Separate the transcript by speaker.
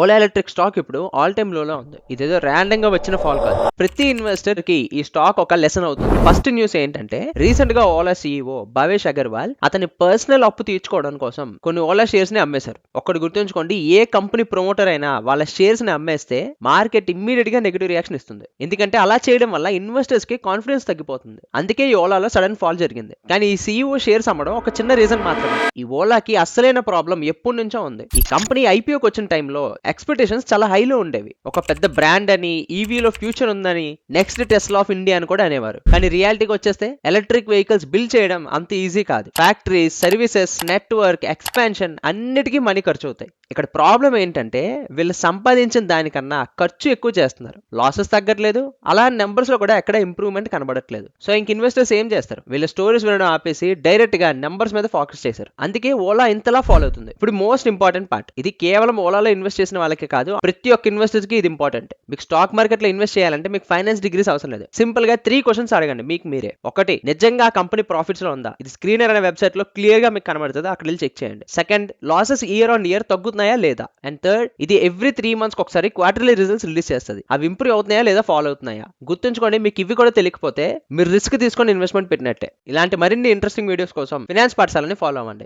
Speaker 1: Ola electric stock ఇప్పుడు all time లోలో ఉంది. ఇదేదో ర్యాండమ్ గా వచ్చిన ఫాల్ కాదు. ప్రతి ఇన్వెస్టర్ కి ఈ స్టాక్ ఒక లెసన్ అవుతుంది. ఫస్ట్ న్యూస్ ఏంటంటే రీసెంట్ గా ఓలా సీఈఓ భవేష్ అగర్వాల్ అతని పర్సనల్ అప్పు తీర్చుకోవడం కోసం కొన్ని ఓలా షేర్స్ ని అమ్మేశారు. ఒక్కటి గుర్తుంచుకోండి, ఏ కంపెనీ ప్రమోటర్ అయినా వాళ్ళ షేర్స్ ని అమ్మేస్తే మార్కెట్ ఇమ్మీడియట్ గా నెగిటివ్ రియాక్షన్ ఇస్తుంది. ఎందుకంటే అలా చేయడం వల్ల ఇన్వెస్టర్స్ కి కాన్ఫిడెన్స్ తగ్గిపోతుంది. అందుకే ఈ ఓలాలో సడన్ ఫాల్ జరిగింది. కానీ ఈ సీఈఓ షేర్స్ అమ్మడం ఒక చిన్న రీజన్ మాత్రమే. ఈ ఓలాకి అస్సలైన ప్రాబ్లం ఎప్పటి నుంచో ఉంది. ఈ కంపెనీ ఐపీఓకి వచ్చిన టైంలో ఎక్స్పెక్టేషన్స్ చాలా హైలో ఉండేవి. ఒక పెద్ద బ్రాండ్ అని, ఈవీలో ఫ్యూచర్ ఉందని, నెక్స్ట్ టెస్లా ఆఫ్ ఇండియా అని కూడా అనేవారు. కానీ రియాలిటీకి వచ్చేస్తే ఎలక్ట్రిక్ వెహికల్స్ బిల్డ్ చేయడం అంత ఈజీ కాదు. ఫ్యాక్టరీస్, సర్వీసెస్, నెట్వర్క్, ఎక్స్పాన్షన్ అన్నిటికీ మనీ ఖర్చు అవుతాయి. ఇక్కడ ప్రాబ్లం ఏంటంటే వీళ్ళు సంపాదించిన దానికన్నా ఖర్చు ఎక్కువ చేస్తున్నారు. లాసెస్ తగ్గట్లేదు, అలా నెంబర్స్ లో కూడా ఎక్కడ ఇంప్రూవ్మెంట్ కనబడట్లేదు. సో ఇంక ఇన్వెస్టర్స్ ఏం చేస్తారు? వీళ్ళ స్టోరీస్ వినడం ఆపేసి డైరెక్ట్ గా నెంబర్స్ మీద ఫోకస్ చేశారు. అందుకే ఓలా ఇంతలా ఫాలో అవుతుంది. ఇప్పుడు మోస్ట్ ఇంపార్టెంట్ పార్ట్, ఇది కేవలం ఓలాలో ఇన్వెస్ట్ చేసిన వాళ్ళకి కాదు, ప్రతి ఒక్క ఇన్వెస్టర్స్ కి ఇది ఇంపార్టెంట్. మీకు స్టాక్ మార్కెట్ లో ఇన్వెస్ట్ చేయాలంటే మీకు ఫైనాన్స్ డిగ్రీస్ అవసరం లేదు. సింపుల్ గా 3 క్వశ్చన్స్ అడగండి మీకు మీరే. ఒకటి, నిజంగా ఆ కంపెనీ ప్రాఫిట్స్ లో ఉందా? ఇది స్క్రీనర్ అనే వెబ్సైట్ లో క్లియర్ గా మీకు కనబడుతుంది, అక్కడ వెళ్ళి చెక్ చేయండి. Second, losses year on year తగ్గుతున్నాయా లేదా? అండ్ థర్డ్, ఇది ఎవ్రీ 3 months ఒకసారి క్వార్టర్లీ రిజల్ట్స్ రిలీజ్ చేస్తుంది. అవి ఇంప్రూవ్ అవుతున్నాయా లేదా ఫాలో అవుతున్నాయా? గుర్తుంచుకోండి, మీకు ఇవి కూడా తెలియకపోతే మీరు రిస్క్ తీసుకొని ఇన్వెస్ట్మెంట్ పెట్టినట్టే. ఇలాంటి మరిన్ని ఇంట్రెస్టింగ్ వీడియోస్ కోసం ఫైనాన్స్ పాఠశాలని ఫాలో అవ్వండి.